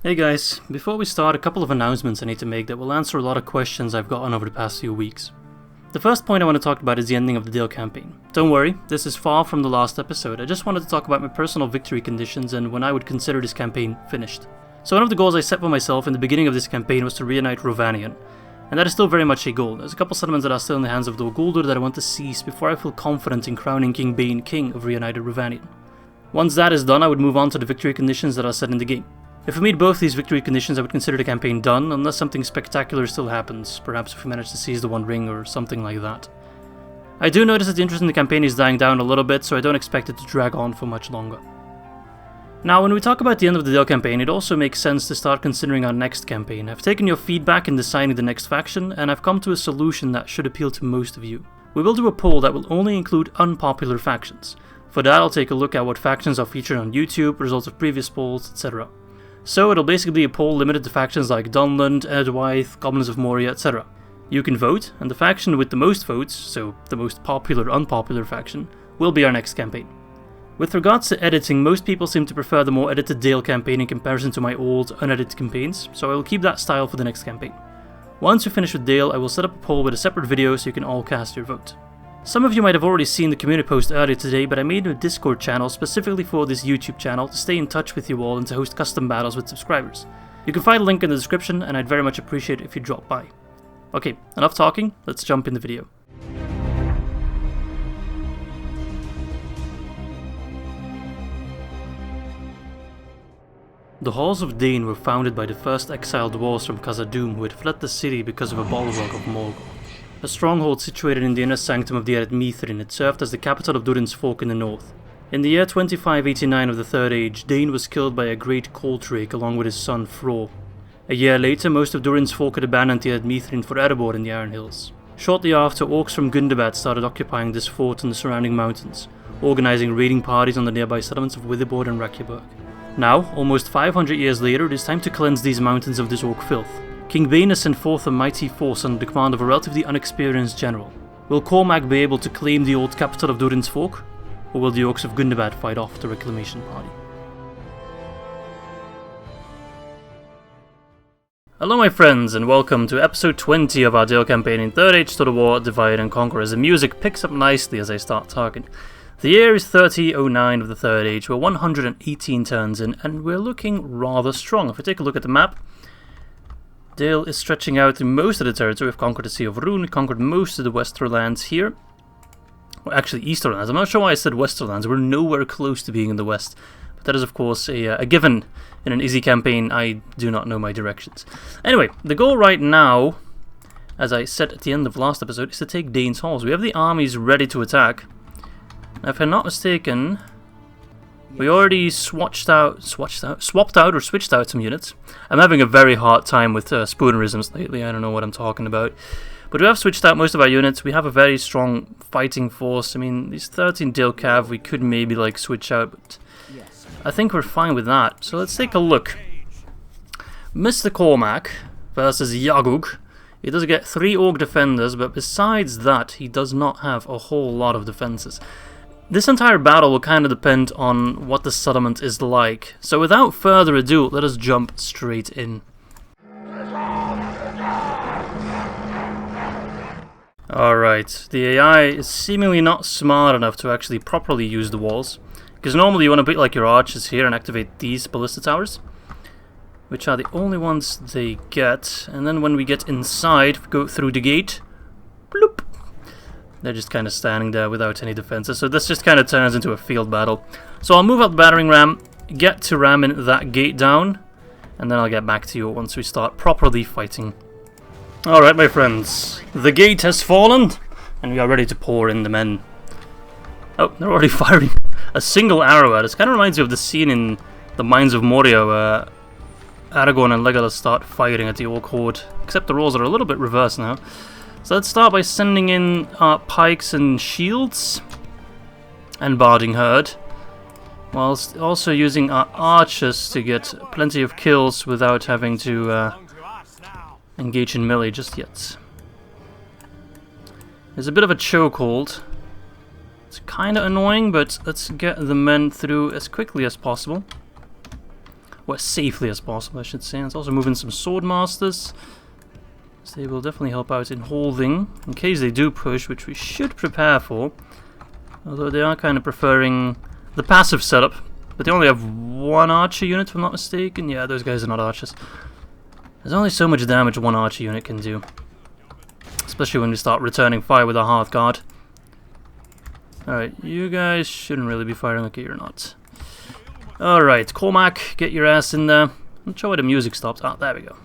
Hey guys, before we start, a couple of announcements I need to make that will answer a lot of questions I've gotten over the past few weeks. The first point I want to talk about is the ending of the Dale campaign. Don't worry, this is far from the last episode. I just wanted to talk about my personal victory conditions and when I would consider this campaign finished. So one of the goals I set for myself in the beginning of this campaign was to reunite Rovanion, and that is still very much a goal. There's a couple settlements that are still in the hands of the Guldur that I want to seize before I feel confident in crowning King Dain king of reunited Rovanion. Once that is done, I would move on to the victory conditions that are set in the game. If I meet both these victory conditions, I would consider the campaign done, unless something spectacular still happens, perhaps if we manage to seize the One Ring or something like that. I do notice that the interest in the campaign is dying down a little bit, so I don't expect it to drag on for much longer. Now, when we talk about the end of the Dale campaign, it also makes sense to start considering our next campaign. I've taken your feedback in deciding the next faction, and I've come to a solution that should appeal to most of you. We will do a poll that will only include unpopular factions. For that, I'll take a look at what factions are featured on YouTube, results of previous polls, etc. So it'll basically be a poll limited to factions like Dunland, Edwythe, Goblins of Moria, etc. You can vote, and the faction with the most votes, so the most popular unpopular faction, will be our next campaign. With regards to editing, most people seem to prefer the more edited Dale campaign in comparison to my old unedited campaigns, so I will keep that style for the next campaign. Once we finish with Dale, I will set up a poll with a separate video so you can all cast your vote. Some of you might have already seen the community post earlier today, but I made a Discord channel specifically for this YouTube channel to stay in touch with you all and to host custom battles with subscribers. You can find a link in the description, and I'd very much appreciate it if you drop by. Okay, enough talking, let's jump in the video. The Halls of Dain were founded by the first exiled dwarves from Khazâd who had fled the city because of a bulwark of Mordor. A stronghold situated in the inner sanctum of the Ered, it served as the capital of Durin's folk in the north. In the year 2589 of the Third Age, Dain was killed by a great cold drake along with his son Fror. A year later, most of Durin's folk had abandoned the Ered for Erebor in the Iron Hills. Shortly after, Orcs from Gundabad started occupying this fort and the surrounding mountains, organising raiding parties on the nearby settlements of Witherboard and Rakyaburg. Now, almost 500 years later, it is time to cleanse these mountains of this orc filth. King Dain has sent forth a mighty force under the command of a relatively unexperienced general. Will Cormac be able to claim the old capital of Durin's folk, or will the Orcs of Gundabad fight off the Reclamation party? Hello my friends, and welcome to episode 20 of our Dale campaign in Third Age to the War, Divide and Conquer, as the music picks up nicely as I start talking. The year is 3009 of the Third Age, we're 118 turns in, and we're looking rather strong. If we take a look at the map, Dale is stretching out through most of the territory. We've conquered the Sea of Rhun, conquered most of the Westerlands here. Well, actually, Easterlands. I'm not sure why I said Westerlands. We're nowhere close to being in the West. But that is, of course, a given in an easy campaign. I do not know my directions. Anyway, the goal right now, as I said at the end of last episode, is to take Dain's halls. We have the armies ready to attack. Now, if I'm not mistaken, we already switched out some units. I'm having a very hard time with spoonerisms lately. I don't know what I'm talking about. But we have switched out most of our units. We have a very strong fighting force. I mean, these 13 Dale Cav we could maybe like switch out, but I think we're fine with that. So let's take a look. Mr. Cormac versus Yagug. He does get 3 Orc defenders, but besides that, he does not have a whole lot of defenses. This entire battle will kind of depend on what the settlement is like. So without further ado, let us jump straight in. Alright, the AI is seemingly not smart enough to actually properly use the walls. Because normally you want to be like your archers here and activate these ballista towers, which are the only ones they get. And then when we get inside, we go through the gate, bloop. They're just kind of standing there without any defenses, so this just kind of turns into a field battle. So I'll move out the battering ram, get to ramming that gate down, and then I'll get back to you once we start properly fighting. Alright my friends, the gate has fallen, and we are ready to pour in the men. Oh, they're already firing a single arrow at us. Kind of reminds me of the scene in the Mines of Moria where Aragorn and Legolas start fighting at the Orc Horde, except the roles are a little bit reversed now. So let's start by sending in our pikes and shields and barding herd, whilst also using our archers to get plenty of kills without having to engage in melee just yet. There's a bit of a chokehold. It's kind of annoying, but let's get the men through as quickly as possible. Or as safely as possible, I should say. Let's also move in some sword masters. So they will definitely help out in holding, in case they do push, which we should prepare for. Although they are kind of preferring the passive setup. But they only have one archer unit, if I'm not mistaken. Yeah, those guys are not archers. There's only so much damage one archer unit can do. Especially when we start returning fire with our Hearth Guard. Alright, you guys shouldn't really be firing. Okay, you're not. Alright, Cormac, get your ass in there. I'm not sure why the music stopped. Ah, there we go.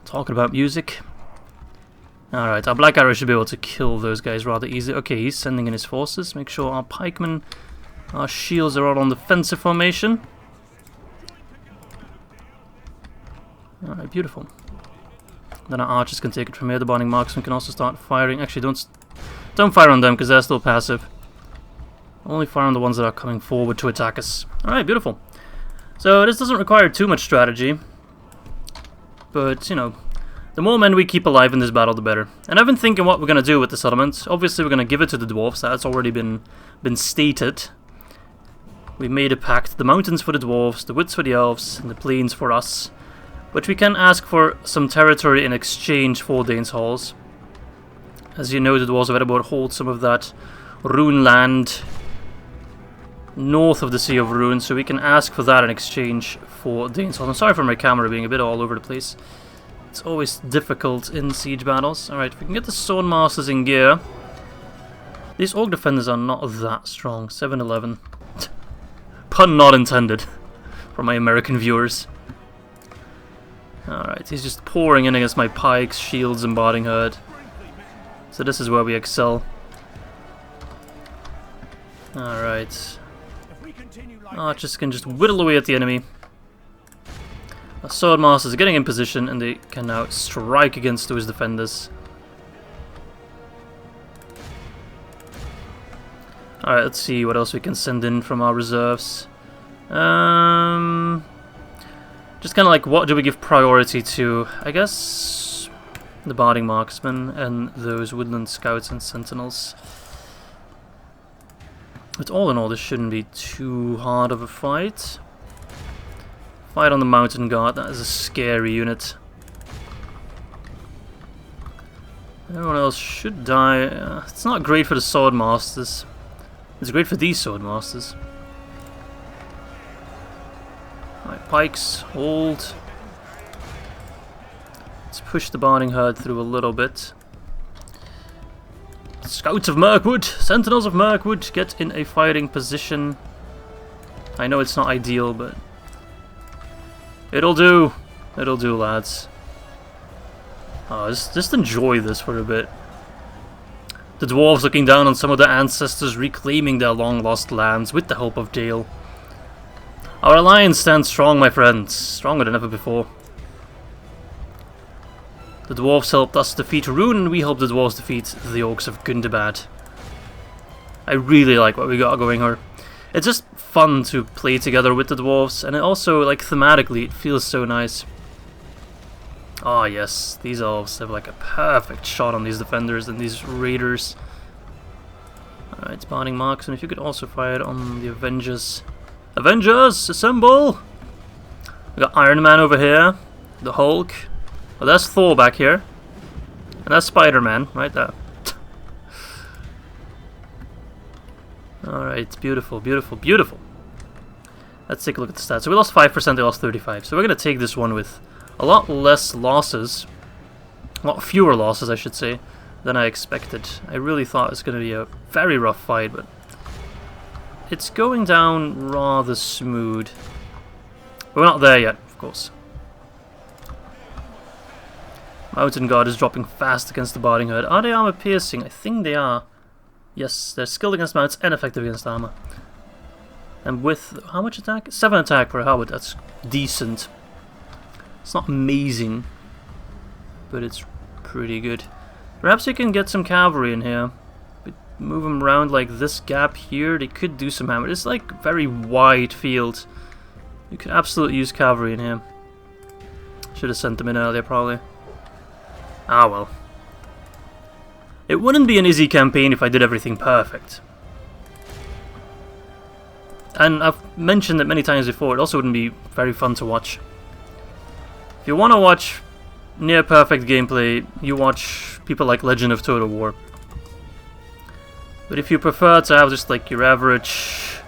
Talking about music. Alright, our Black Arrow should be able to kill those guys rather easily. Okay, he's sending in his forces. Make sure our pikemen, our shields are all on defensive formation. Alright, beautiful. Then our archers can take it from here. The bonding marksmen can also start firing. Actually, don't fire on them because they're still passive. Only fire on the ones that are coming forward to attack us. Alright, beautiful. So this doesn't require too much strategy. But, you know, the more men we keep alive in this battle, the better. And I've been thinking what we're going to do with the settlement. Obviously, we're going to give it to the dwarves. That's already been stated. We made a pact. The mountains for the dwarves, the woods for the elves, and the plains for us. But we can ask for some territory in exchange for Dain's halls. As you know, the dwarves of Ered hold some of that Rhun land north of the Sea of Rhun, so we can ask for that in exchange for Dain's halls. I'm sorry for my camera being a bit all over the place. It's always difficult in siege battles. Alright, if we can get the sword masters in gear. These orc defenders are not that strong. 7-11. Pun not intended for my American viewers. Alright, he's just pouring in against my pikes, shields, and barding herd. So this is where we excel. Alright. Archers can just whittle away at the enemy. Our sword masters are getting in position and they can now strike against those defenders. Alright, let's see what else we can send in from our reserves. Just kind of like, what do we give priority to? I guess the barding marksmen and those woodland scouts and sentinels. But all in all, this shouldn't be too hard of a fight. Fight on the mountain guard, that is a scary unit. Everyone else should die. It's not great for the sword masters. It's great for these sword masters. Alright, pikes, hold. Let's push the barding herd through a little bit. Scouts of Mirkwood, Sentinels of Mirkwood, get in a fighting position. I know it's not ideal, but it'll do. It'll do, lads. Oh, just enjoy this for a bit. The dwarves looking down on some of their ancestors reclaiming their long-lost lands with the help of Dale. Our alliance stands strong, my friends. Stronger than ever before. The dwarves helped us defeat Rhun, and we helped the dwarves defeat the Orcs of Gundabad. I really like what we got going here. It's just fun to play together with the dwarves, and it also, like, thematically, it feels so nice. Oh yes, these elves have like a perfect shot on these defenders and these raiders. Alright, barding marksman, if you could also fire it on the Avengers. Avengers, assemble! We got Iron Man over here, the Hulk. Oh, there's Thor back here. And that's Spider-Man, right there. Alright, beautiful, beautiful, beautiful. Let's take a look at the stats. So we lost 5%, they lost 35%. So we're going to take this one with a lot less losses. A lot fewer losses, I should say, than I expected. I really thought it was going to be a very rough fight, but it's going down rather smooth. But we're not there yet, of course. Mountain Guard is dropping fast against the barding herd. Are they armor piercing? I think they are. Yes, they're skilled against mounts and effective against armor. And with how much attack? 7 attack for a Harad. That's decent. It's not amazing, but it's pretty good. Perhaps you can get some cavalry in here. But move them around like this gap here. They could do some damage. It's like a very wide field. You could absolutely use cavalry in here. Should have sent them in earlier, probably. Ah well. It wouldn't be an easy campaign if I did everything perfect. And I've mentioned it many times before, it also wouldn't be very fun to watch. If you want to watch near perfect gameplay, you watch people like Legend of Total War. But if you prefer to have just like your average,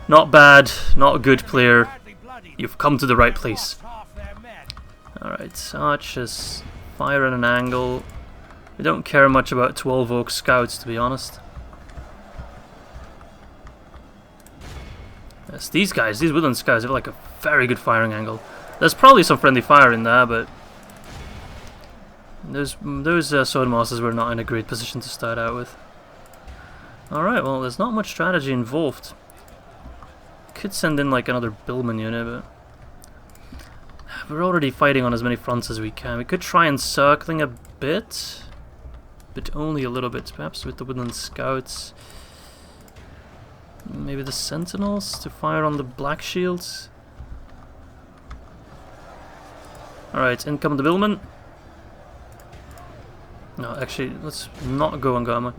not bad, not good player, you've come to the right place. Alright, archers fire at an angle. We don't care much about 12 Orc scouts, to be honest. Yes, these guys, these woodland scouts, have like a very good firing angle. There's probably some friendly fire in there, but those swordmasters were not in a great position to start out with. Alright, well, there's not much strategy involved. Could send in like another Billman unit, but we're already fighting on as many fronts as we can. We could try encircling a bit, but only a little bit, perhaps with the woodland scouts. Maybe the sentinels to fire on the black shields. Alright, in come the Billman. No, actually, let's not go on Gamma.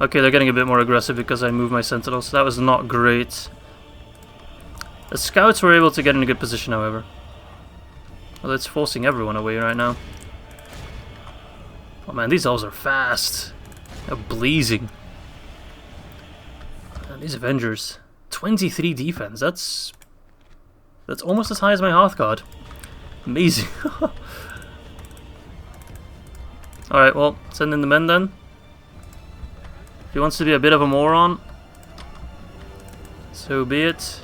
Okay, they're getting a bit more aggressive because I moved my sentinels, so that was not great. The scouts were able to get in a good position, however. Well, it's forcing everyone away right now. Oh man, these elves are fast. They're blazing. And these Avengers, 23 defense. That's almost as high as my Hearthguard. Amazing. Alright, well, send in the men then. If he wants to be a bit of a moron, so be it.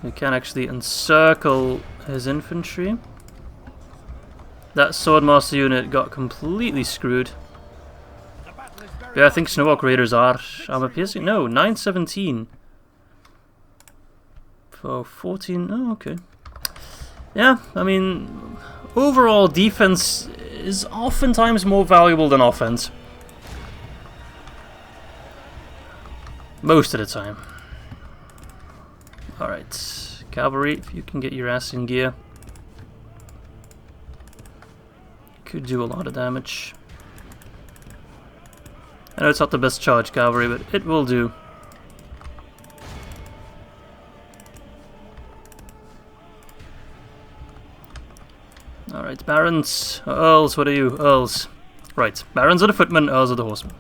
We can actually encircle his infantry. That swordmaster unit got completely screwed. Yeah, I think Snowwalk Raiders are. I'm piercing. No, 917. For 14. Oh, okay. Yeah, I mean, overall defense is oftentimes more valuable than offense. Most of the time. Alright, cavalry, if you can get your ass in gear. Could do a lot of damage. I know it's not the best charge cavalry, but it will do. Alright, barons, earls, what are you? Earls. Right, barons are the footmen, earls are the horsemen.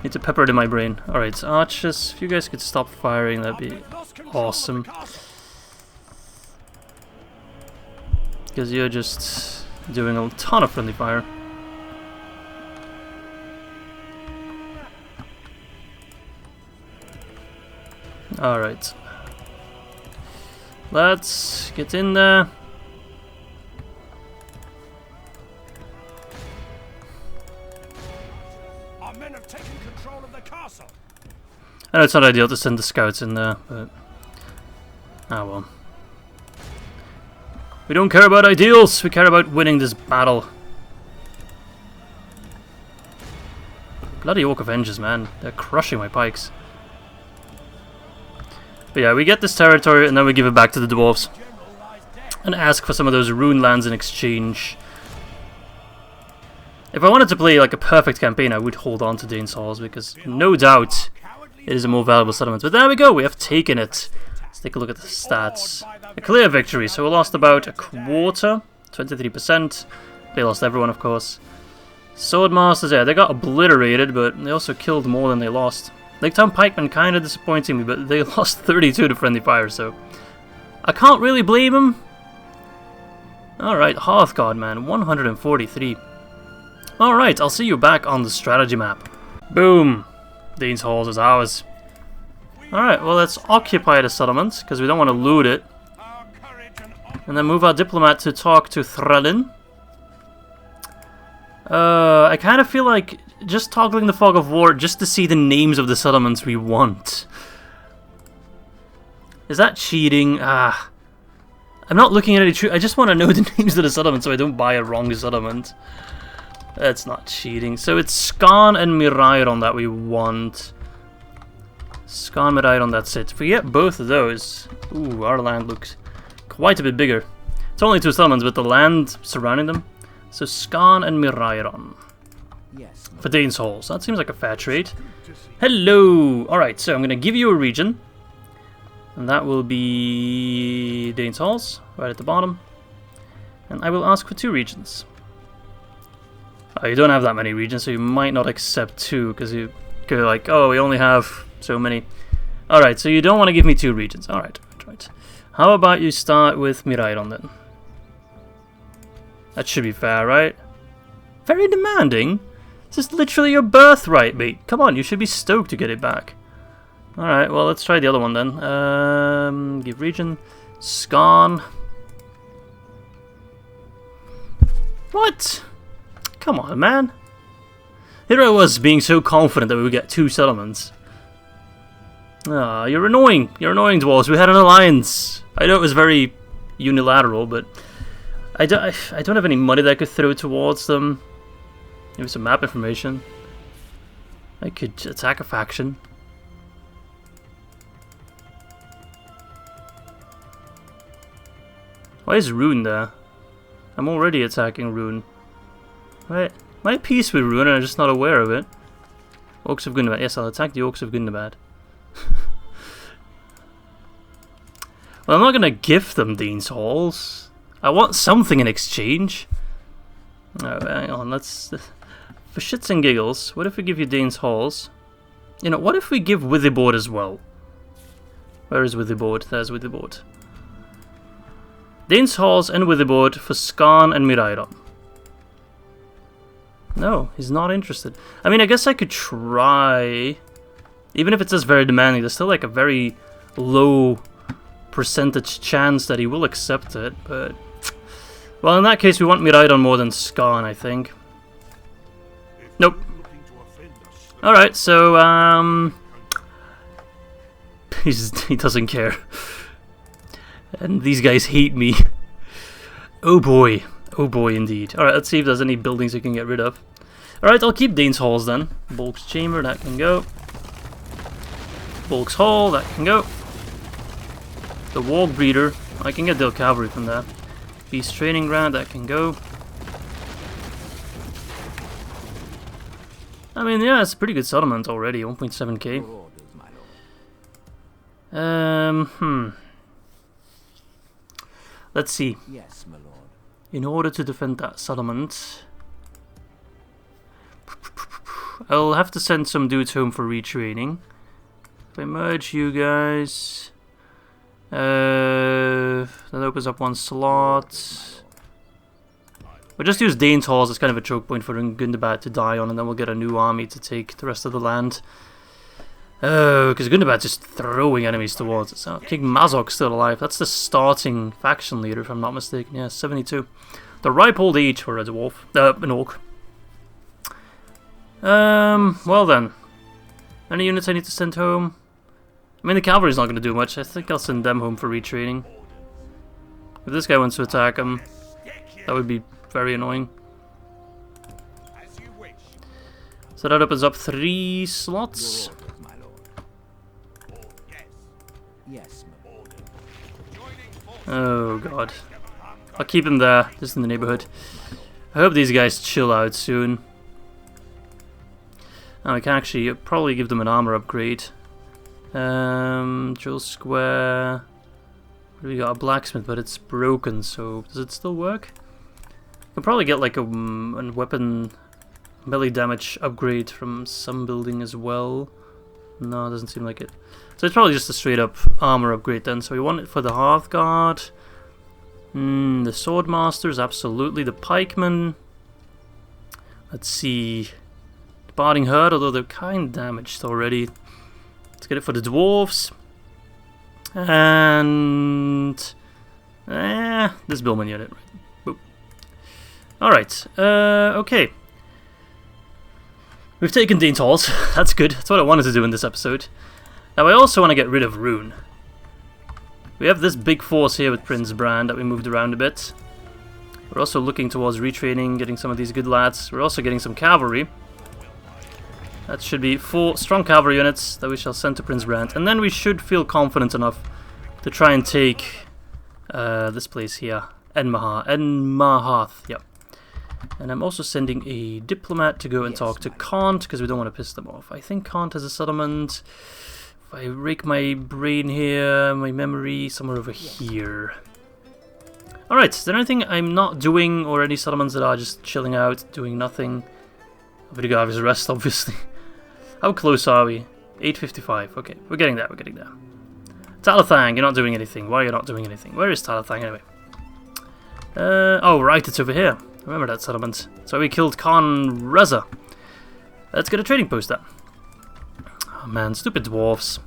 Need to pepper it in my brain. Alright, archers, if you guys could stop firing, that'd be awesome. Because you're just doing a ton of friendly fire. Alright. Let's get in there. Our men have taken control of the castle. I know it's not ideal to send the scouts in there, but ah well. We don't care about ideals, we care about winning this battle. Bloody Orc Avengers, man. They're crushing my pikes. But yeah, we get this territory and then we give it back to the dwarves. And ask for some of those Rhun lands in exchange. If I wanted to play like a perfect campaign, I would hold on to Dain's Halls because no doubt it is a more valuable settlement. But there we go, we have taken it. Let's take a look at the stats. A clear victory, so we lost about a quarter, 23%. They lost everyone, of course. Swordmasters, yeah, they got obliterated, but they also killed more than they lost. Lake Town Pikemen kind of disappointing me, but they lost 32 to friendly fire, so I can't really blame them. Alright, Hearthguard, man, 143. Alright, I'll see you back on the strategy map. Boom! Dain's Halls is ours. Alright, well let's occupy the settlement, because we don't want to loot it. And then move our diplomat to talk to Threlin. I kind of feel like just toggling the Fog of War just to see the names of the settlements we want. Is that cheating? Ah. I'm not looking at any I just want to know the names of the settlements so I don't buy a wrong settlement. That's not cheating. So it's Skarn and Mirairon that we want. Skarn, Mirairon, that's it. If we get both of those, ooh, our land looks quite a bit bigger. It's only 2 settlements, but the land surrounding them. So Skarn and Mirairon. Yes. For Dain's halls. That seems like a fair trade. Hello! Alright, so I'm going to give you a region. And that will be Dain's halls, right at the bottom. And I will ask for 2 regions. Oh, you don't have that many regions, so you might not accept 2, because you go like, oh, we only have so many. Alright, so you don't want to give me 2 regions. Alright, right. How about you start with Miraidon then? That should be fair, right? Very demanding. This is literally your birthright, mate. Come on, you should be stoked to get it back. Alright, well, let's try the other one then. Give region. Skarn. What? Come on, man. Here I was being so confident that we would get 2 settlements. Ah, you're annoying. You're annoying, dwarves. We had an alliance. I know it was very unilateral, but I don't have any money that I could throw towards them. Maybe some map information. I could attack a faction. Why is Rhun there? I'm already attacking Rhun. Right. Am I at peace with Rhun and I'm just not aware of it? Orcs of Gundabad. Yes, I'll attack the Orcs of Gundabad. Well, I'm not going to give them Dain's halls. I want something in exchange. Oh, hang on, let's... For shits and giggles, what if we give you Dain's halls? You know, what if we give Witherboard as well? Where is Witherboard? There's Witherboard. Dain's halls and Witherboard for Skarn and Miraidon. No, he's not interested. I mean, I guess I could try. Even if it says very demanding, there's still like a very low percentage chance that he will accept it, but... Well, in that case, we want Miraidon more than Skarn, I think. Nope. Alright, so, he doesn't care. And these guys hate me. Oh boy indeed. Alright, let's see if there's any buildings we can get rid of. Alright, I'll keep Dain's halls then. Bulk's chamber, that can go. Bulk's hall, that can go. The Warg breeder, I can get Dale cavalry from there. Beast training ground, that can go. I mean, yeah, it's a pretty good settlement already, 1.7k. Let's see. Yes, my lord. In order to defend that settlement, I'll have to send some dudes home for retraining. If I merge you guys, that opens up 1 slot. We'll just use Dain's halls as kind of a choke point for Gundabad to die on, and then we'll get a new army to take the rest of the land. Oh, because Gundabad's just throwing enemies towards us. Oh, King Mazok's still alive. That's the starting faction leader, if I'm not mistaken. Yeah, 72. The ripe old age for a dwarf. An orc. Well then. Any units I need to send home? I mean, the cavalry's not going to do much. I think I'll send them home for retraining. If this guy wants to attack him, that would be very annoying. So that opens up 3 slots. Oh god. I'll keep him there, just in the neighborhood. I hope these guys chill out soon. Now I can actually probably give them an armor upgrade. Drill square. We got a blacksmith, but it's broken, so does it still work? I can probably get like a weapon melee damage upgrade from some building as well. No, it doesn't seem like it. So it's probably just a straight up armor upgrade then. So we want it for the Hearthguard. The Swordmasters, absolutely. The Pikemen. Let's see. The Barding Herd, although they're kind of damaged already. Let's get it for the Dwarves. And... this Billman unit. Boop. Alright, okay. We've taken Dain's halls. That's good. That's what I wanted to do in this episode. Now I also want to get rid of Rhun. We have this big force here with Prince Bran that we moved around a bit. We're also looking towards retraining, getting some of these good lads. We're also getting some cavalry. That should be 4 strong cavalry units that we shall send to Prince Bran. And then we should feel confident enough to try and take this place here. Enmaharth, yep. And I'm also sending a diplomat to go and talk to Kant, because we don't want to piss them off. I think Kant has a settlement. If I rake my brain here, my memory, somewhere over here. Alright, is there anything I'm not doing, or any settlements that are just chilling out, doing nothing? Vidigavi's rest, obviously. How close are we? 8:55. Okay, we're getting there, we're getting there. Talathang, you're not doing anything. Why are you not doing anything? Where is Talathang anyway? Oh, right, it's over here. Remember that settlement. So we killed Khan Reza. Let's get a trading post there. Oh man, stupid dwarves.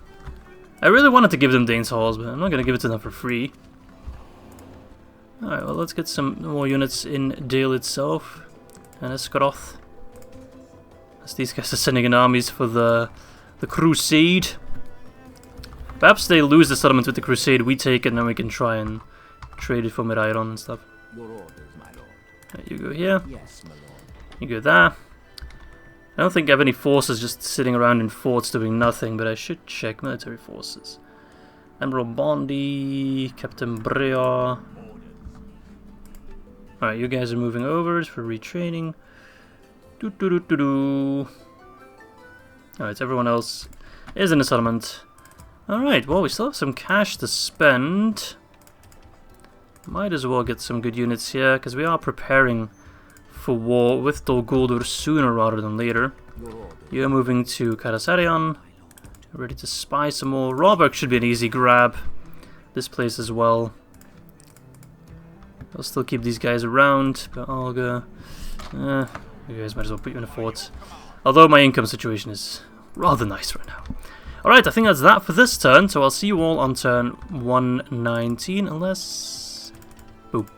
I really wanted to give them Dain's halls, but I'm not going to give it to them for free. Alright, well, let's get some more units in Dale itself. And Escaroth. As these guys are sending in armies for the crusade. Perhaps they lose the settlement with the crusade, we take it, and then we can try and trade it for Mid-Iron and stuff. Your orders, my lord. Right, you go here. Yes, my lord. You go there. I don't think I have any forces just sitting around in forts doing nothing, but I should check military forces. Admiral Bondi, Captain Brea. Alright, you guys are moving over for retraining. Alright, everyone else is in the settlement. Alright, well, we still have some cash to spend. Might as well get some good units here, because we are preparing for war with Dol Guldur sooner rather than later. You're moving to Karasarian. Ready to spy some more. Rawburg should be an easy grab. This place as well. I'll still keep these guys around, but I'll go... you guys might as well put you in a fort. Although my income situation is rather nice right now. Alright, I think that's that for this turn, so I'll see you all on turn 119, unless... Boom.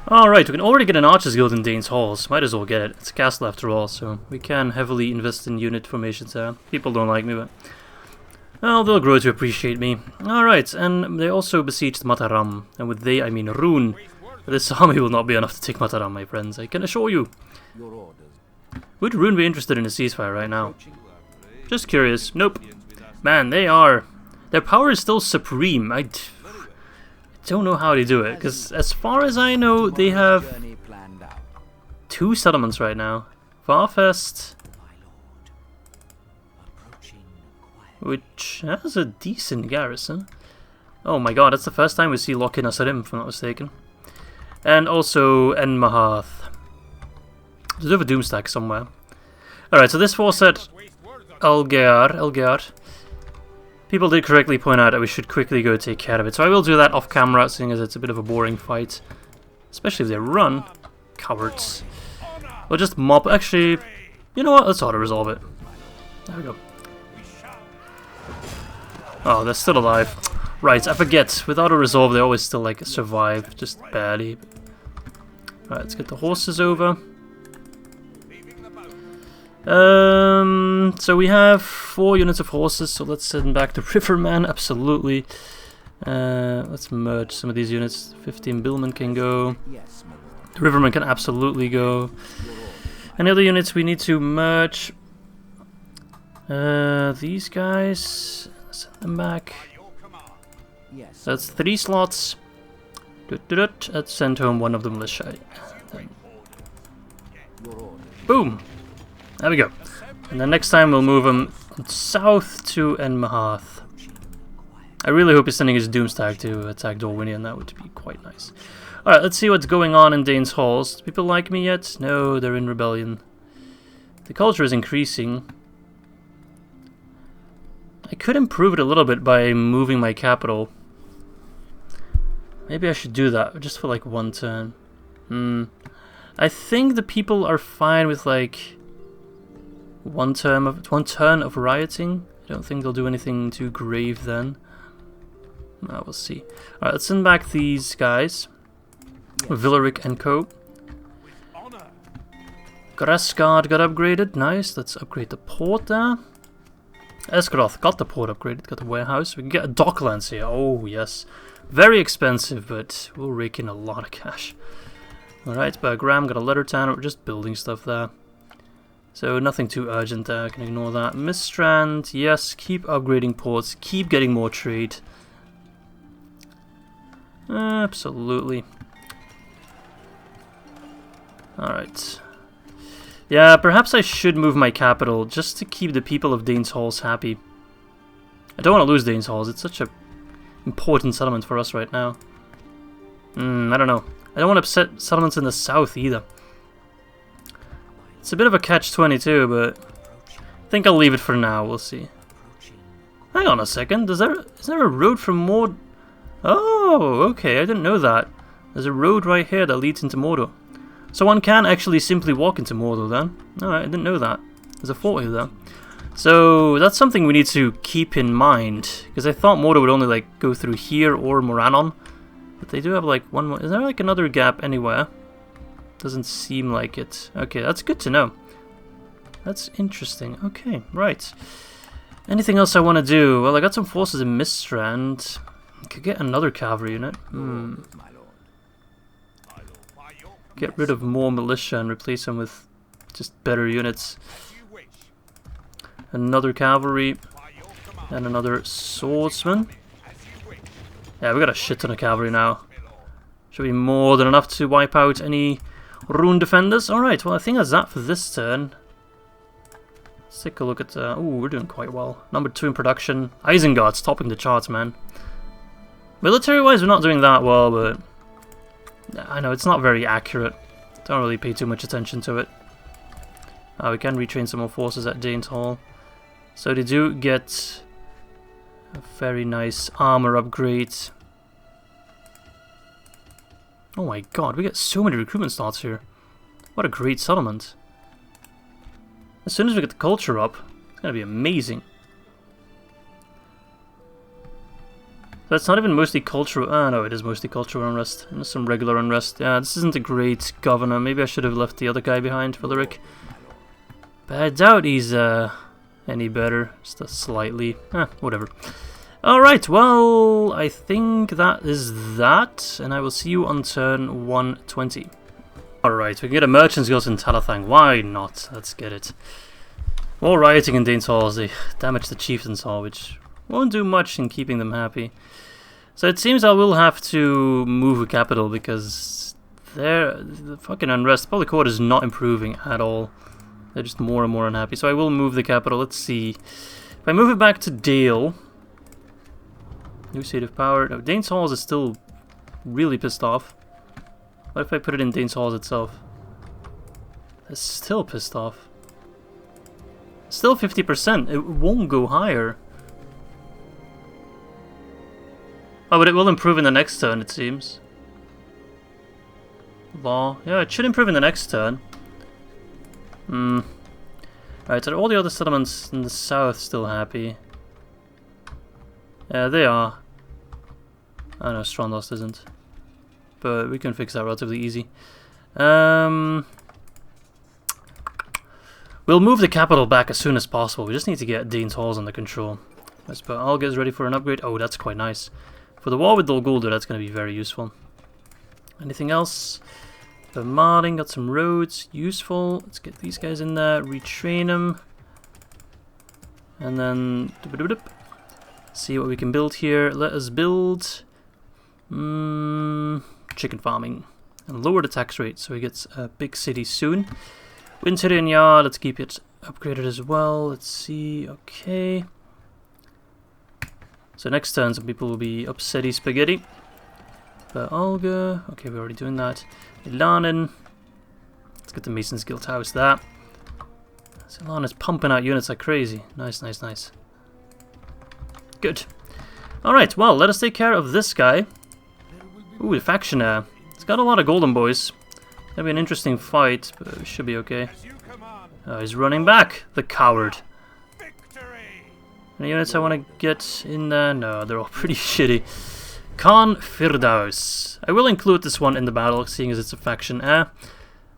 Alright, we can already get an Archer's Guild in Dain's Halls. Might as well get it. It's a castle after all, so we can heavily invest in unit formations there. People don't like me, but... well, they'll grow to appreciate me. Alright, and they also besieged Mataram, and with they I mean Rhun. This army will not be enough to take Mataram, my friends, I can assure you. Your orders. Would Rhun be interested in a ceasefire right now? Just curious. Nope. Man, they are... their power is still supreme. I don't know how they do it, because as far as I know, they have 2 settlements right now. Farfest, which has a decent garrison. Oh my god, that's the first time we see Lokin Asarim, if I'm not mistaken. And also Enmahath. There's a Doomstack somewhere. Alright, so this force at Elgear. People did correctly point out that we should quickly go take care of it. So I will do that off camera, seeing as it's a bit of a boring fight. Especially if they run. Cowards. We'll just mob. Actually, you know what? Let's auto-resolve it. There we go. Oh, they're still alive. Right, I forget. With auto-resolve, they always still, like, survive. Just barely. Alright, let's get the horses over. So we have 4 units of horses, so let's send back the Riverman, absolutely. Let's merge some of these units. 15 Billman can go. The Riverman can absolutely go. Any other units we need to merge? These guys, send them back. That's 3 slots. Let's send home one of the militia. Boom! There we go. And then next time we'll move him south to Enmahath. I really hope he's sending his Doomstack to attack Dorwinian. That would be quite nice. Alright, let's see what's going on in Dain's Halls. Do people like me yet? No, they're in rebellion. The culture is increasing. I could improve it a little bit by moving my capital. Maybe I should do that, just for like 1 turn. I think the people are fine with like... one turn of rioting. I don't think they'll do anything too grave then. No, we'll see. Alright, let's send back these guys. Villaric and Co. Grasgard got upgraded. Nice. Let's upgrade the port there. Escaroth got the port upgraded. Got the warehouse. We can get a docklands here. Oh, yes. Very expensive, but we'll rake in a lot of cash. Alright, Graham got a letter town. We're just building stuff there. So nothing too urgent there, I can ignore that. Mistrand, yes, keep upgrading ports, keep getting more trade. Absolutely. Alright. Yeah, perhaps I should move my capital just to keep the people of Dain's Halls happy. I don't want to lose Dain's Halls. It's such a important settlement for us right now. I don't know. I don't want to upset settlements in the south either. It's a bit of a catch-22, but I think I'll leave it for now. We'll see. Hang on a second. Is there a road from Mordor? Oh, okay. I didn't know that. There's a road right here that leads into Mordor. So one can actually simply walk into Mordor then. Alright, I didn't know that. There's a fort here though. So that's something we need to keep in mind. Because I thought Mordor would only like go through here or Morannon. But they do have like one more. Is there like another gap anywhere? Doesn't seem like it. Okay, that's good to know. That's interesting. Okay, right. Anything else I want to do? Well, I got some forces in Mistrand. I could get another cavalry unit. Get rid of more militia and replace them with just better units. Another cavalry. And another swordsman. Yeah, we got a shit ton of cavalry now. Should be more than enough to wipe out any Rhun defenders. Alright, well I think that's that for this turn. Let's take a look at... ooh, we're doing quite well. Number 2 in production. Isengard's topping the charts, man. Military-wise, we're not doing that well, but... I know, it's not very accurate. Don't really pay too much attention to it. We can retrain some more forces at Dain's Hall. So they do get a very nice armor upgrade. Oh my god, we get so many recruitment slots here. What a great settlement. As soon as we get the culture up, it's gonna be amazing. That's not even mostly cultural. No, it is mostly cultural unrest. And some regular unrest. Yeah, this isn't a great governor. Maybe I should have left the other guy behind for Lyric. But I doubt he's any better. Just slightly. Whatever. Alright, well, I think that is that. And I will see you on turn 120. Alright, we can get a Merchant's Guild in Talathang. Why not? Let's get it. More rioting in Dain's Hall as they damage the Chieftain's Hall, which won't do much in keeping them happy. So it seems I will have to move a capital because the fucking unrest. Public order is not improving at all. They're just more and more unhappy. So I will move the capital. Let's see. If I move it back to Dale. New seat of power. No, Dain's Halls is still really pissed off. What if I put it in Dain's Halls itself? It's still pissed off. Still 50%. It won't go higher. Oh, but it will improve in the next turn, it seems. Law. Yeah, it should improve in the next turn. Alright, so all the other settlements in the south still happy? Yeah, they are. I know, Stronghold isn't. But we can fix that relatively easy. We'll move the capital back as soon as possible. We just need to get Dain's Halls under control. Let's put Alga's ready for an upgrade. Oh, that's quite nice. For the war with Guldur, that's going to be very useful. Anything else? Modding, got some roads. Useful. Let's get these guys in there. Retrain them. And then... see what we can build here. Let us build... chicken farming. And lower the tax rate so he gets a big city soon. Winterian Yard, let's keep it upgraded as well. Let's see, okay. So next turn some people will be upsetty spaghetti. But Olga, okay, we're already doing that. Ilanin, let's get the Mason's Guild house there. So Ilana's pumping out units like crazy. Nice, nice, nice. Good. Alright, well, let us take care of this guy. Ooh, the factioner. It's got a lot of golden boys. Gonna be an interesting fight, but it should be okay. Oh, he's running back, the coward. Any units I want to get in there? No, they're all pretty shitty. Khan Firdaus. I will include this one in the battle, seeing as it's a faction. A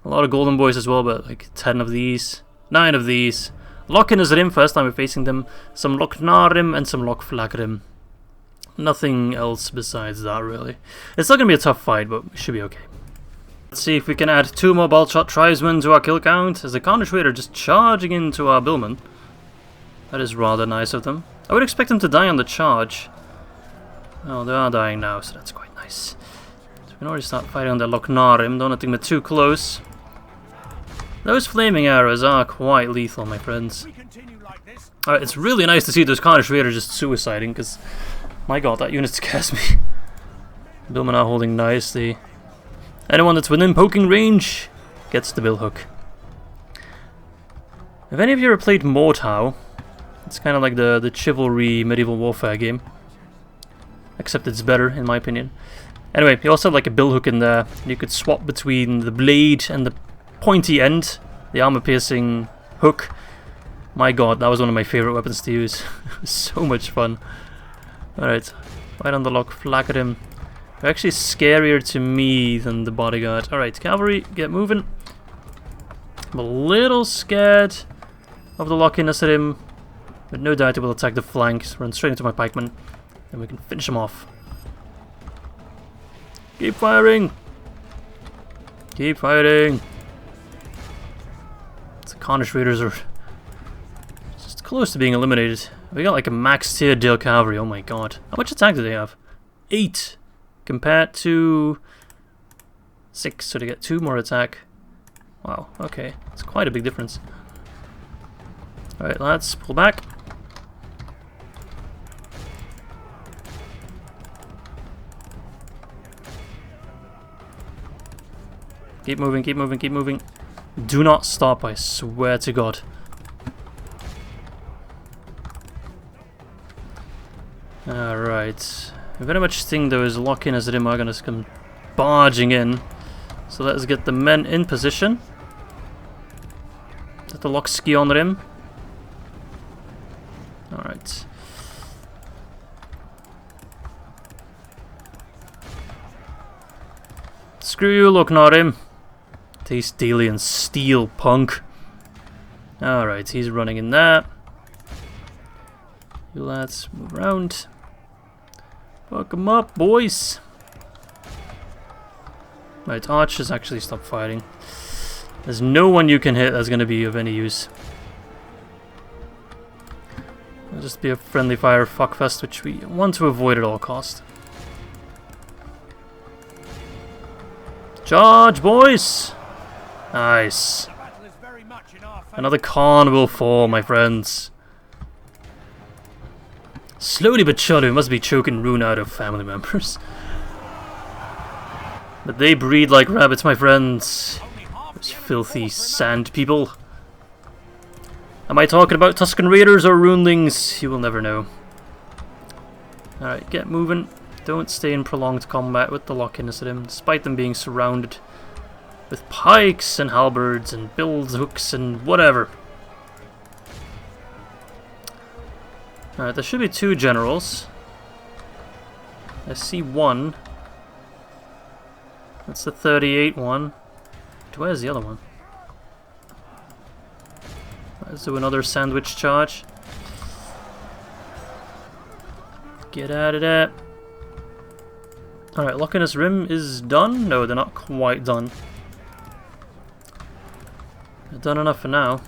lot of golden boys as well, but like 10 of these, 9 of these. Lokin is Rim, first time we're facing them. Some Loknarim and some Lokflagrim. Nothing else besides that, really. It's not going to be a tough fight, but we should be okay. Let's see if we can add 2 more Balshot Tribesmen to our kill count. As the Carnage Raider just charging into our Billman. That is rather nice of them. I would expect them to die on the charge. Oh, they are dying now, so that's quite nice. So we can already start fighting on the Loknarim. Don't let them get too close. Those flaming arrows are quite lethal, my friends. We continue like this. Alright, it's really nice to see those Cornish Raiders just suiciding, because, my god, that unit scares me. Billmen are holding nicely. Anyone that's within poking range gets the billhook. Have any of you ever played Mordor? It's kind of like the chivalry medieval warfare game. Except it's better, in my opinion. Anyway, you also have like a billhook in there. You could swap between the blade and the pointy end, the armor-piercing hook. My god, that was one of my favorite weapons to use. It was so much fun. Alright, right on the lock, flak at him. They're actually scarier to me than the bodyguard. Alright, cavalry, get moving. I'm a little scared of the lockiness at him, but no doubt he will attack the flanks. Run straight into my pikemen, and we can finish him off. Keep firing! Keep fighting! The Cornish Raiders are just close to being eliminated. We got like a max tier Dale Cavalry, oh my god. How much attack do they have? 8 compared to 6, so they get 2 more attack. Wow, okay. It's quite a big difference. Alright, lads, pull back. Keep moving, keep moving, keep moving. Do not stop, I swear to God. Alright. I very much think those lock-in-ers at him are going to come barging in. So let's get the men in position. Let the lock ski on him. Alright. Screw you, Lochnarim. Taste daily and steel, punk. Alright, he's running in there. You lads, move around. Fuck him up, boys. Right, archers actually stop fighting. There's no one you can hit that's going to be of any use. It'll just be a friendly fire fuckfest, which we want to avoid at all costs. Charge, boys! Nice. The battle is very much in our favor. Another Khan will fall, my friends. Slowly but surely, we must be choking Rhun out of family members. But they breed like rabbits, my friends. Those filthy sand people. Am I talking about Tuscan Raiders or Runelings? You will never know. Alright, get moving. Don't stay in prolonged combat with the lock-ins at him, despite them being surrounded with pikes and halberds and bills hooks and whatever. Alright, there should be 2 generals. I see 1. That's the 38 one. But where's the other one? Let's do another sandwich charge. Get out of there. Alright, Loch-Ness Rim is done? No, they're not quite done. They're done enough for now.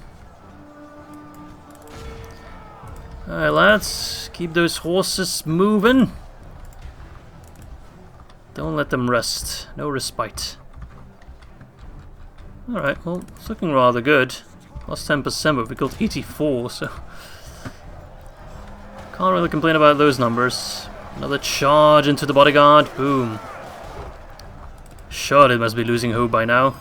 Alright, lads, keep those horses moving. Don't let them rest. No respite. Alright, well, it's looking rather good. Lost 10%, but we killed 84, so... Can't really complain about those numbers. Another charge into the bodyguard. Boom. Sure, they must be losing hope by now.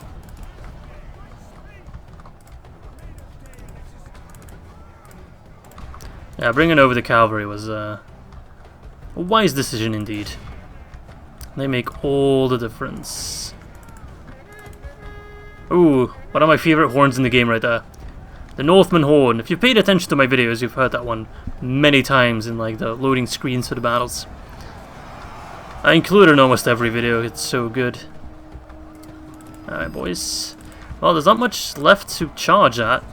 Yeah, bringing over the cavalry was a wise decision indeed. They make all the difference. Ooh, one of my favorite horns in the game right there. The Northman horn. If you've paid attention to my videos, you've heard that one many times in like the loading screens for the battles. I include it in almost every video, it's so good. Alright, boys. Well, there's not much left to charge at.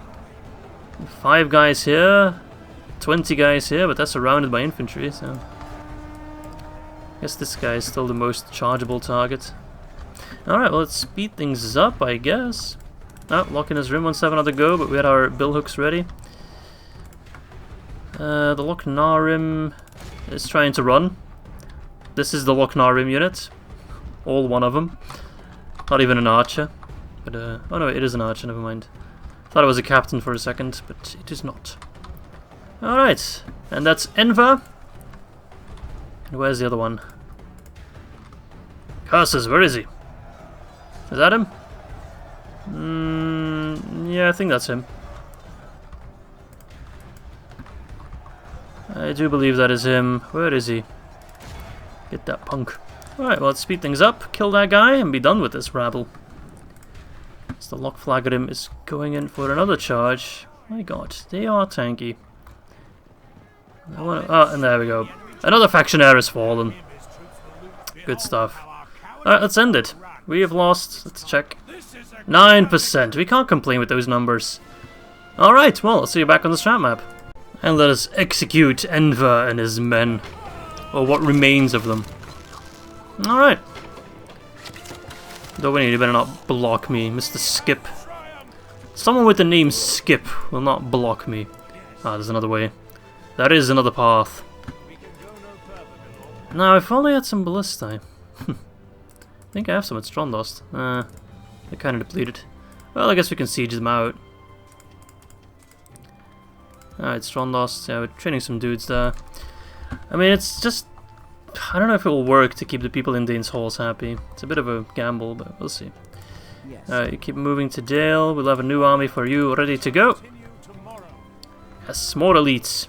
5 guys here, 20 guys here, but they're surrounded by infantry, so... I guess this guy is still the most chargeable target. Alright, well, let's speed things up, I guess. Oh, Loch-Ness Rim wants to have another go, but we had our bill hooks ready. The Loch-Narim is trying to run. This is the Loch-Narim unit. All one of them. Not even an archer. But, oh no, it is an archer, never mind. Thought it was a captain for a second, but it is not. Alright, and that's Enver. And where's the other one? Curses, where is he? Is that him? Yeah, I think that's him. I do believe that is him. Where is he? Get that punk. Alright, well, let's speed things up, kill that guy, and be done with this rabble. So the lock flaggerim is going in for another charge. My god, they are tanky. And there we go. Another factionaire has fallen. Good stuff. Alright, let's end it. We have lost, let's check, 9%. We can't complain with those numbers. Alright, well, I'll see you back on the strat map. And let us execute Enver and his men. Or what remains of them. Alright. Though you better not block me, Mr. Skip. Someone with the name Skip will not block me. Ah, there's another way. There is another path. Now, if only I had some ballistae. I think I have some at Strondost. They're kind of depleted. Well, I guess we can siege them out. Alright, Strondost. Yeah, we're training some dudes there. I mean, it's just... I don't know if it will work to keep the people in Dain's halls happy. It's a bit of a gamble, but we'll see. Yes. Alright, you keep moving to Dale. We'll have a new army for you ready to go. Yes, more elites.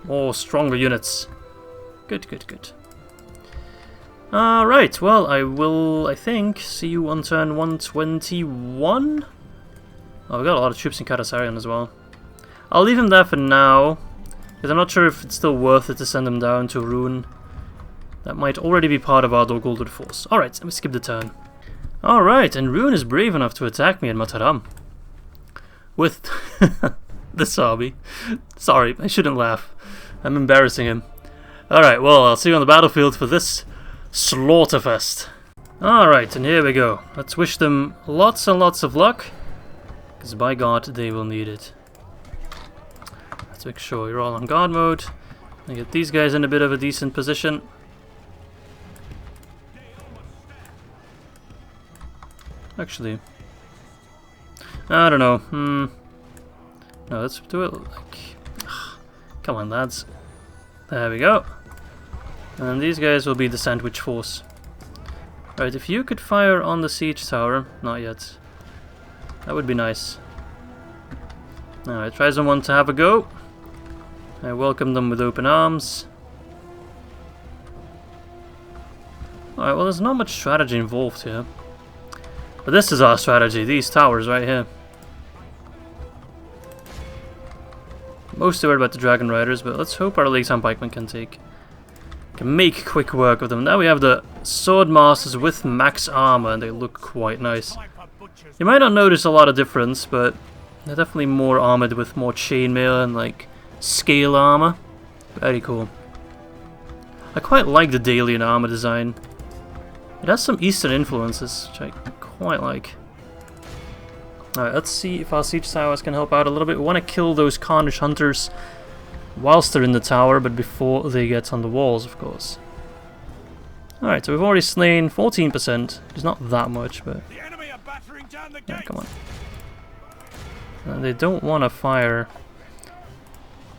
More stronger units. Good, good, good. Alright, well, I will, I think, see you on turn 121. Oh, we got a lot of troops in Karasarian as well. I'll leave him there for now, because I'm not sure if it's still worth it to send him down to Rhun. That might already be part of our Guldur force. Alright, let me skip the turn. Alright, and Rhun is brave enough to attack me at Mataram. With this army. Sorry, I shouldn't laugh. I'm embarrassing him. Alright, well, I'll see you on the battlefield for this Slaughterfest. Alright, and here we go. Let's wish them lots and lots of luck, because by God, they will need it. Let's make sure you're all on guard mode. And get these guys in a bit of a decent position. Actually, I don't know. No, let's do it like... Come on, lads. There we go. And these guys will be the sandwich force. Right, if you could fire on the siege tower. Not yet. That would be nice. Alright, try someone to have a go. I welcome them with open arms. Alright, well, there's not much strategy involved here. But this is our strategy, these towers right here. Mostly worried about the Dragon Riders, but let's hope our Lakeside Pikemen can make quick work of them. Now we have the Sword Masters with max armor, and they look quite nice. You might not notice a lot of difference, but they're definitely more armored with more chainmail and like scale armor. Very cool. I quite like the Dalian armor design. It has some Eastern influences, which I quite like. Alright, let's see if our siege towers can help out a little bit. We want to kill those Carnage Hunters whilst they're in the tower, but before they get on the walls, of course. Alright, so we've already slain 14%. It's not that much, but... Yeah, come on. And they don't want to fire.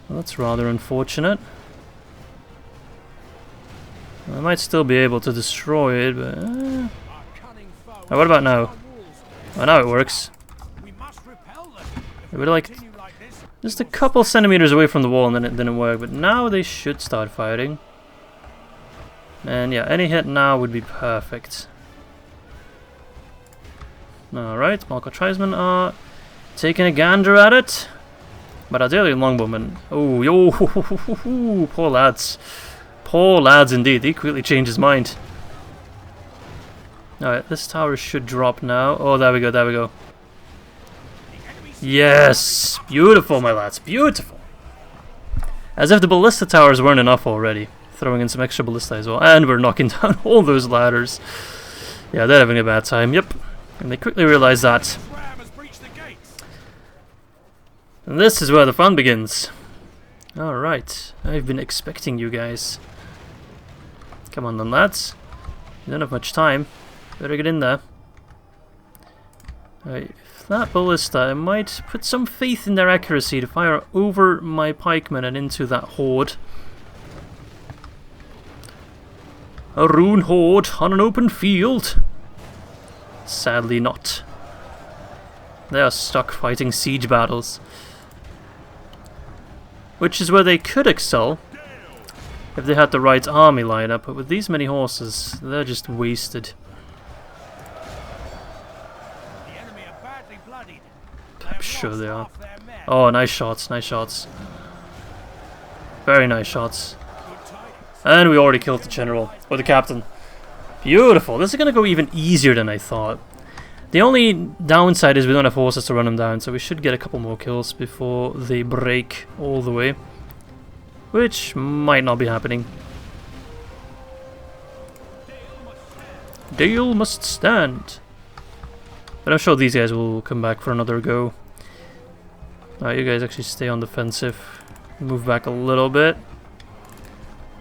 Well, that's rather unfortunate. I might still be able to destroy it, but... Oh, what about now? Oh, now it works. They were like just a couple centimeters away from the wall and then it didn't work, but now they should start firing. And yeah, any hit now would be perfect. Alright, Malka Tribesmen are taking a gander at it. But our daily longbowmen... Oh, yo, poor lads. Poor lads indeed, he quickly changed his mind. Alright, this tower should drop now. Oh, there we go, there we go. Yes! Beautiful, my lads, beautiful! As if the ballista towers weren't enough already. Throwing in some extra ballista as well. And we're knocking down all those ladders. Yeah, they're having a bad time, yep. And they quickly realize that. And this is where the fun begins. Alright, I've been expecting you guys. Come on then, lads. You don't have much time. Better get in there. Alright, that ballista, I might put some faith in their accuracy to fire over my pikemen and into that horde. A Rhun horde on an open field? Sadly not. They are stuck fighting siege battles. Which is where they could excel if they had the right army lineup, but with these many horses, they're just wasted. The enemy are badly bloodied. I'm sure they are. Oh, nice shots, nice shots. Very nice shots. And we already killed the general, or the captain. Beautiful. This is going to go even easier than I thought. The only downside is we don't have horses to run them down, so we should get a couple more kills before they break all the way. Which might not be happening. Dale must stand. But I'm sure these guys will come back for another go. Alright, you guys actually stay on defensive. Move back a little bit.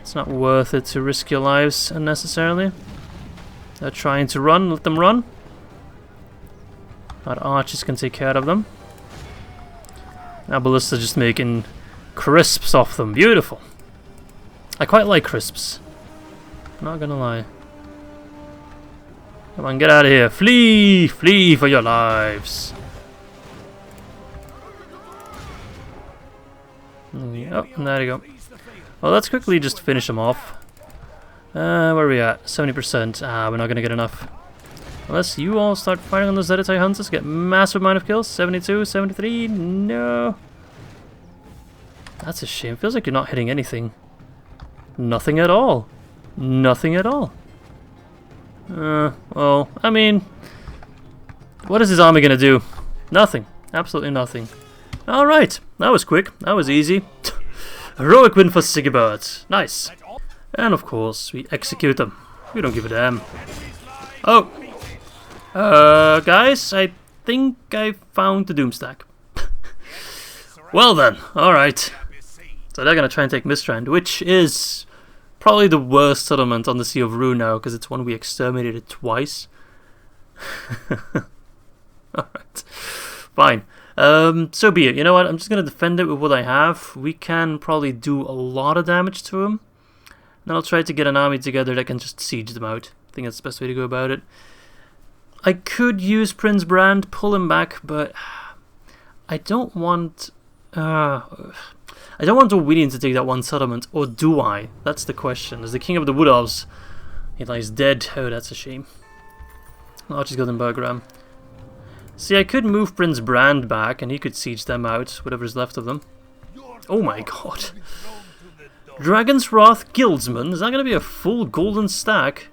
It's not worth it to risk your lives unnecessarily. They're trying to run, let them run. Our archers can take care of them. Now ballista's just making crisps off them. Beautiful. I quite like crisps. Not gonna lie. Come on, get out of here. Flee! Flee for your lives. Oh, there you go. Well, let's quickly just finish them off. Where are we at? 70%. Ah, we're not gonna get enough. Unless you all start firing on those Zedetai hunters, get massive amount of kills. 72, 73, no. That's a shame. Feels like you're not hitting anything. Nothing at all. Nothing at all. Well, I mean, what is his army gonna do? Nothing. Absolutely nothing. Alright, that was quick. That was easy. Heroic win for Sigibert. Nice. And of course, we execute them. We don't give a damn. Oh. Guys, I think I found the Doomstack. Well then, alright. So they're gonna try and take Mistrand, which is probably the worst settlement on the Sea of Rhun now, because it's one we exterminated twice. Alright. Fine. So be it. You know what? I'm just gonna defend it with what I have. We can probably do a lot of damage to him. Then I'll try to get an army together that can just siege them out. I think that's the best way to go about it. I could use Prince Brand, pull him back, but I don't want Orwinian to take that one settlement, or do I? That's the question. As the King of the Wood Elves, he lies dead. Oh, that's a shame. I'll just go to Bergram. See, I could move Prince Brand back, and he could siege them out, whatever's left of them. Oh my god. Dragon's Wrath Guildsman? Is that going to be a full golden stack?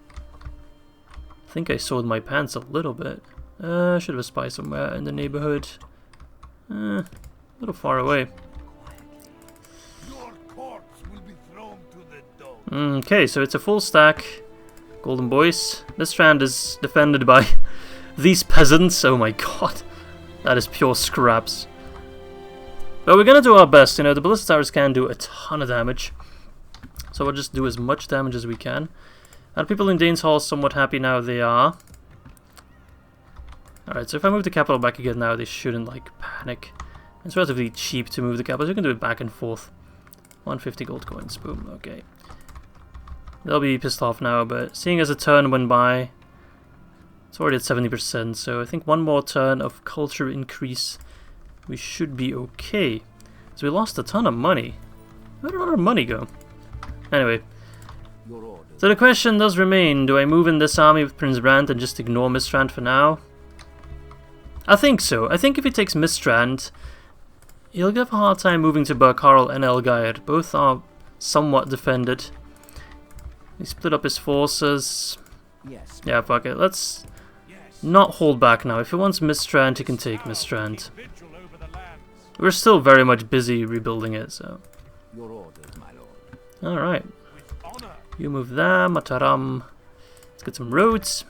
I think I sold my pants a little bit. Should have a spy somewhere in the neighborhood. A little far away. Okay, so it's a full stack. Golden Boys. This strand is defended by these peasants. Oh my god. That is pure scraps. But we're gonna do our best. You know, the Ballista Towers can do a ton of damage. So we'll just do as much damage as we can. Are people in Dain's Hall somewhat happy now? They are. Alright, so if I move the capital back again now, they shouldn't, like, panic. It's relatively cheap to move the capital, so you can do it back and forth. 150 gold coins, boom, okay. They'll be pissed off now, but seeing as a turn went by, it's already at 70%, so I think one more turn of culture increase, we should be okay. So we lost a ton of money. Where did all our money go? Anyway. So the question does remain, do I move in this army with Prince Brand and just ignore Mistrand for now? I think so. I think if he takes Mistrand, he'll have a hard time moving to Barkarl and Elgair. Both are somewhat defended. He split up his forces. Yes. Yeah, fuck it. Let's not hold back now. If he wants Mistrand, he can take Mistrand. We're still very much busy rebuilding it, so. Your orders, my lord. Alright. You move there, Mataram. Let's get some roads.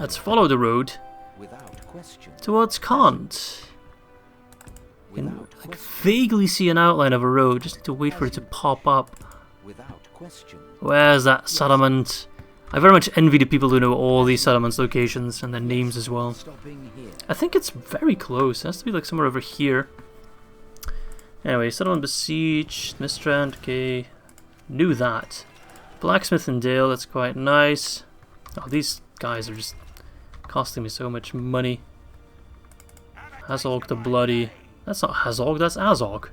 Let's follow the road Without question. towards Kant. You can like, vaguely see an outline of a road, just need to wait for it to pop up. Without question. Where's that settlement? I very much envy the people who know all these settlements locations and their names as well. Stopping here. I think it's very close. It has to be like somewhere over here. Anyway, settlement besieged. Mistrand, okay. Knew that. Blacksmith and Dale, that's quite nice. Oh, these guys are just costing me so much money. Hazog the Bloody. That's not Hazog, that's Azog.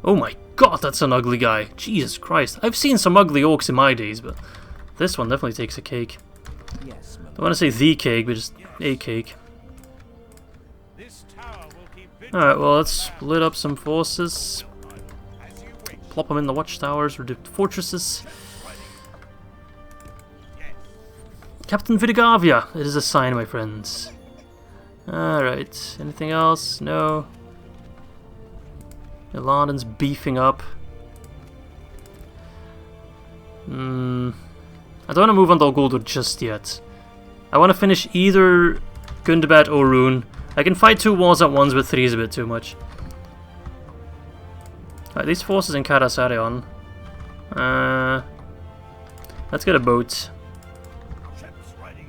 Oh my god, that's an ugly guy. Jesus Christ. I've seen some ugly orcs in my days, but this one definitely takes a cake. Yes, my lord. I want to say the cake, but just a cake. This tower will keep Alright, well, let's split up some forces. Plop them in the watchtowers or the fortresses. Captain Vidigavia, it is a sign, my friends. Alright, anything else? No. Ilanden's beefing up. I don't want to move on to Guldur just yet. I want to finish either Gundabad or Rhun. I can fight 2 wars at once, but 3 is a bit too much. Alright, these forces in Karasarion. Let's get a boat. ships ready.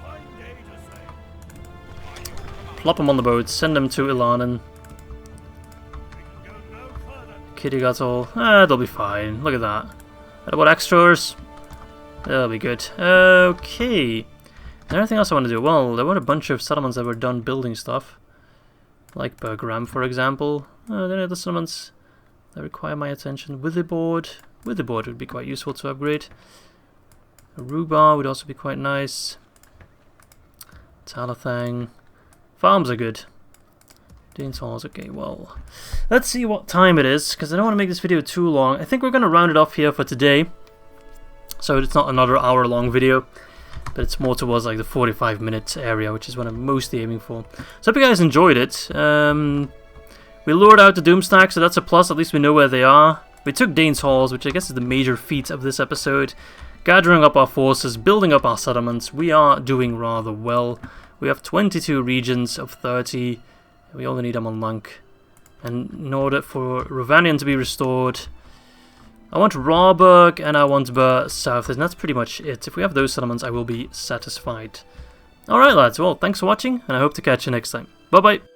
Fine day to sail. Plop them on the boat, send them to Ilanen. We can go no further. Kitty they'll be fine. Look at that. And what extras? That'll be good. Okay. Is there anything else I want to do? Well, there were a bunch of settlements that were done building stuff. Like Bergram, for example. There are other settlements that require my attention. Witherboard. Witherboard would be quite useful to upgrade. Aruba would also be quite nice. Talathang. Farms are good. Dain's Halls, okay, well. Let's see what time it is, because I don't want to make this video too long. I think we're going to round it off here for today. So it's not another hour-long video, but it's more towards like the 45-minute area, which is what I'm mostly aiming for. So I hope you guys enjoyed it. We lured out the Doomstack, so that's a plus. At least we know where they are. We took Dain's Halls, which I guess is the major feat of this episode. Gathering up our forces, building up our settlements. We are doing rather well. We have 22 regions of 30. We only need Amonlank. And in order for Rovanion to be restored, I want Rawburg and I want Bur South, and that's pretty much it. If we have those settlements, I will be satisfied. Alright lads, well, thanks for watching, and I hope to catch you next time. Bye bye!